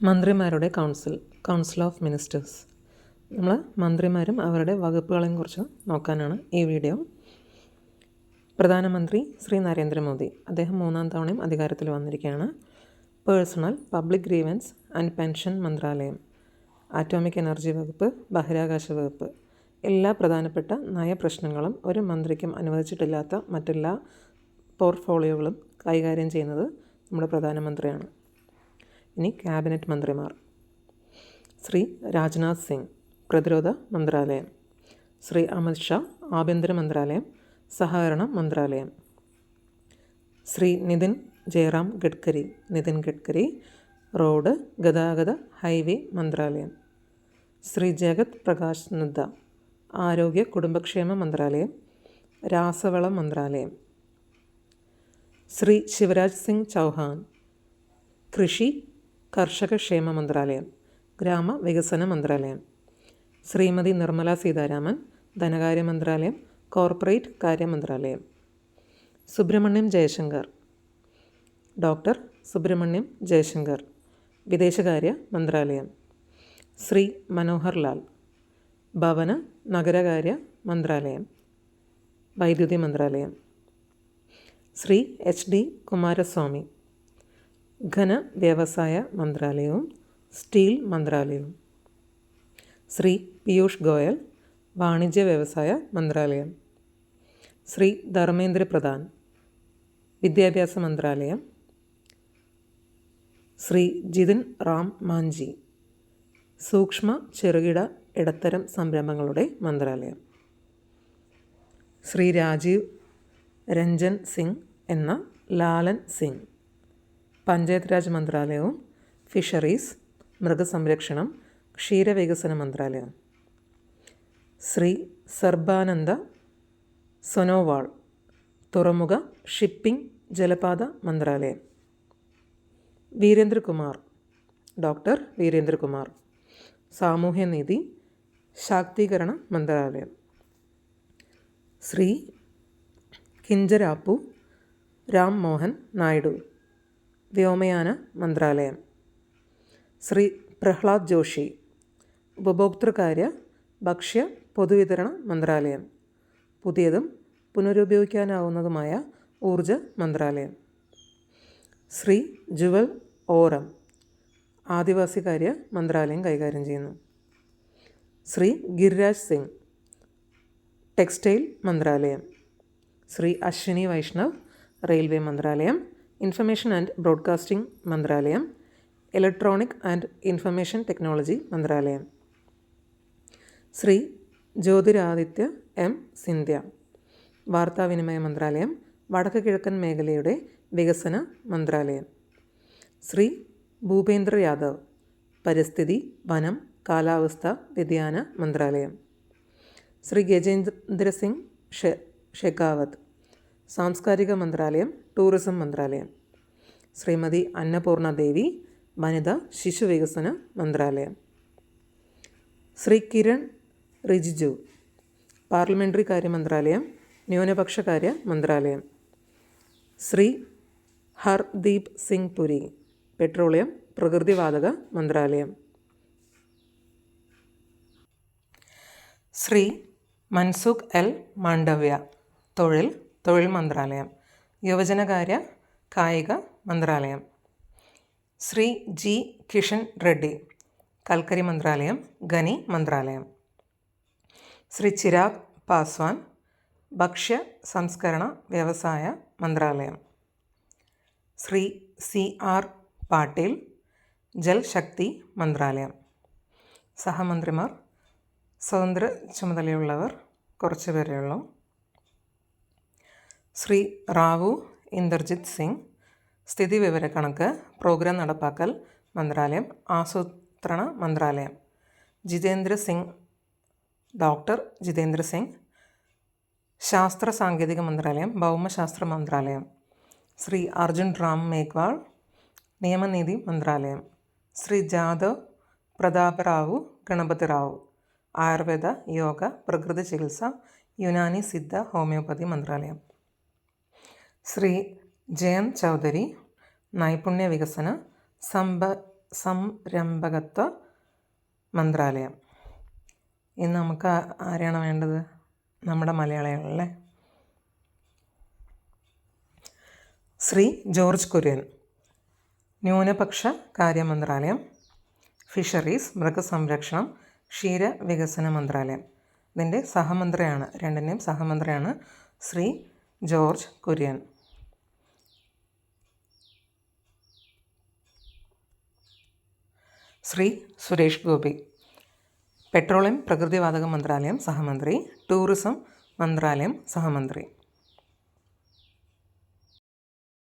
മന്ത്രിമാരുടെ council of ministers. നമ്മൾ മന്ത്രിമാരും അവരുടെ വകുപ്പുകളെയും കുറിച്ച് നോക്കാനാണ് ഈ വീഡിയോ. പ്രധാനമന്ത്രി ശ്രീ നരേന്ദ്രമോദി, അദ്ദേഹം 3-ാം തവണയും അധികാരത്തിൽ വന്നിരിക്കുകയാണ്. Personal, public grievance and pension മന്ത്രാലയം, ആറ്റോമിക് എനർജി വകുപ്പ്, ബഹിരാകാശ വകുപ്പ്, എല്ലാ പ്രധാനപ്പെട്ട നയപ്രശ്നങ്ങളും ഒരു മന്ത്രിക്കും അനുവദിച്ചിട്ടില്ലാത്ത മറ്റെല്ലാ പോർട്ട്ഫോളിയോകളും കൈകാര്യം ചെയ്യുന്നത് നമ്മുടെ പ്രധാനമന്ത്രിയാണ്. ഇനി ക്യാബിനറ്റ് മന്ത്രിമാർ: ശ്രീ രാജ്നാഥ് സിംഗ്, പ്രതിരോധ മന്ത്രാലയം; ശ്രീ അമിത് ഷാ, ആഭ്യന്തര മന്ത്രാലയം, സഹകരണ മന്ത്രാലയം; ശ്രീ നിതിൻ ഗഡ്കരി, റോഡ്, ഗതാഗത, ഹൈവേ മന്ത്രാലയം; ശ്രീ ജഗത് പ്രകാശ് നദ്ദ, ആരോഗ്യ കുടുംബക്ഷേമ മന്ത്രാലയം, രാസവള മന്ത്രാലയം; ശ്രീ ശിവരാജ് സിംഗ് ചൗഹാൻ, കൃഷി കർഷക ക്ഷേമ മന്ത്രാലയം, ഗ്രാമവികസന മന്ത്രാലയം; ശ്രീമതി നിർമ്മല സീതാരാമൻ, ധനകാര്യ മന്ത്രാലയം, കോർപ്പറേറ്റ് കാര്യ മന്ത്രാലയം; ഡോക്ടർ സുബ്രഹ്മണ്യം ജയശങ്കർ, വിദേശകാര്യ മന്ത്രാലയം; ശ്രീ മനോഹർ ലാൽ, ഭവന നഗരകാര്യ മന്ത്രാലയം, വൈദ്യുതി മന്ത്രാലയം; ശ്രീ HD കുമാരസ്വാമി, ഘന വ്യവസായ മന്ത്രാലയവും സ്റ്റീൽ മന്ത്രാലയവും; ശ്രീ പീയൂഷ് ഗോയൽ, വാണിജ്യ വ്യവസായ മന്ത്രാലയം; ശ്രീ ധർമ്മേന്ദ്ര പ്രധാൻ, വിദ്യാഭ്യാസ മന്ത്രാലയം; ശ്രീ ജിതിൻ റാം മാഞ്ചി, സൂക്ഷ്മ ചെറുകിട ഇടത്തരം സംരംഭങ്ങളുടെ മന്ത്രാലയം; ശ്രീ രാജീവ് രഞ്ജൻ സിംഗ് എന്ന ലാലൻ സിംഗ്, പഞ്ചായത്ത് രാജ് മന്ത്രാലയവും ഫിഷറീസ്, മൃഗസംരക്ഷണം, ക്ഷീരവികസന മന്ത്രാലയം; ശ്രീ സർബാനന്ദ സോനോവാൾ, തുറമുഖ, ഷിപ്പിംഗ്, ജലപാത മന്ത്രാലയം; ഡോക്ടർ വീരേന്ദ്രകുമാർ, സാമൂഹ്യനീതി, ശാക്തീകരണ മന്ത്രാലയം; ശ്രീ കിഞ്ചരാപ്പു രാം മോഹൻ നായിഡു, വ്യോമയാന മന്ത്രാലയം; ശ്രീ പ്രഹ്ലാദ് ജോഷി, ഉപഭോക്തൃകാര്യ, ഭക്ഷ്യ പൊതുവിതരണ മന്ത്രാലയം, പുതിയതും പുനരുപയോഗിക്കാനാവുന്നതുമായ ഊർജ മന്ത്രാലയം; ശ്രീ ജുവൽ ഓറം, ആദിവാസികാര്യ മന്ത്രാലയം കൈകാര്യം ചെയ്യുന്നു; ശ്രീ ഗിരിരാജ് സിംഗ്, ടെക്സ്റ്റൈൽ മന്ത്രാലയം; ശ്രീ അശ്വിനി വൈഷ്ണവ്, റെയിൽവേ മന്ത്രാലയം, ഇൻഫർമേഷൻ ആൻഡ് ബ്രോഡ്കാസ്റ്റിംഗ് മന്ത്രാലയം, ഇലക്ട്രോണിക് ആൻഡ് ഇൻഫർമേഷൻ ടെക്നോളജി മന്ത്രാലയം; ശ്രീ ജ്യോതിരാദിത്യ M സിന്ധ്യ, വാർത്താവിനിമയ മന്ത്രാലയം, വടക്ക് കിഴക്കൻ മേഖലയുടെ വികസന മന്ത്രാലയം; ശ്രീ ഭൂപേന്ദ്ര യാദവ്, പരിസ്ഥിതി, വനം, കാലാവസ്ഥ വ്യതിയാന മന്ത്രാലയം; ശ്രീ ഗജേന്ദ്ര സിംഗ് ഷെഖാവത്ത്, സാംസ്കാരിക മന്ത്രാലയം, ടൂറിസം മന്ത്രാലയം; ശ്രീമതി അന്നപൂർണ ദേവി, വനിതാ ശിശുവികസന മന്ത്രാലയം; ശ്രീ കിരൺ റിജിജു, പാർലമെൻ്ററി കാര്യ മന്ത്രാലയം, ന്യൂനപക്ഷ കാര്യ മന്ത്രാലയം; ശ്രീ ഹർദീപ് സിംഗ് പുരി, പെട്രോളിയം, പ്രകൃതിവാതക മന്ത്രാലയം; ശ്രീ മൻസുഖ് L മാണ്ഡവ്യ, തൊഴിൽ മന്ത്രാലയം, യുവജനകാര്യ കായിക മന്ത്രാലയം; ശ്രീ G കിഷൻ റെഡ്ഡി, കൽക്കരി മന്ത്രാലയം, ഖനി മന്ത്രാലയം; ശ്രീ ചിരാഗ് പാസ്വാൻ, ഭക്ഷ്യ സംസ്കരണ വ്യവസായ മന്ത്രാലയം; ശ്രീ CR പാട്ടീൽ, ജൽശക്തി മന്ത്രാലയം. സഹമന്ത്രിമാർ, സ്വതന്ത്ര ചുമതലയുള്ളവർ കുറച്ച് പേരേ ഉള്ളൂ: ശ്രീ റാവു ഇന്ദർജിത് സിംഗ്, സ്ഥിതിവിവരക്കണക്ക്, പ്രോഗ്രാം നടപ്പാക്കൽ മന്ത്രാലയം, ആസൂത്രണ മന്ത്രാലയം; ഡോക്ടർ ജിതേന്ദ്ര സിംഗ്, ശാസ്ത്ര സാങ്കേതിക മന്ത്രാലയം, ഭൗമശാസ്ത്ര മന്ത്രാലയം; ശ്രീ അർജുൻ റാം മേഘ്വാൾ, നിയമനീതി മന്ത്രാലയം; ശ്രീ ജാദവ് പ്രതാപറാവു ഗണപതിറാവു, ആയുർവേദ, യോഗ, പ്രകൃതി ചികിത്സ, യുനാനി സിദ്ധ ഹോമിയോപ്പതി മന്ത്രാലയം; ശ്രീ ജയന്ത് ചൗധരി, നൈപുണ്യ വികസന, സംരംഭകത്വ മന്ത്രാലയം. ഇന്ന് നമുക്ക് ആരെയാണ് വേണ്ടത്? നമ്മുടെ മലയാളികളല്ലേ. ശ്രീ ജോർജ് കുര്യൻ, ന്യൂനപക്ഷ കാര്യ മന്ത്രാലയം. ഫിഷറീസ്, മൃഗസംരക്ഷണം, ക്ഷീരവികസന മന്ത്രാലയം. ഇതിൻ്റെ സഹമന്ത്രിയാണ്, രണ്ടിൻ്റെയും സഹമന്ത്രിയാണ് ശ്രീ ജോർജ് കുര്യൻ. ശ്രീ സുരേഷ് ഗോപി, പെട്രോളിയം പ്രകൃതിവാതക മന്ത്രാലയം സഹമന്ത്രി. ടൂറിസം മന്ത്രാലയം സഹമന്ത്രി.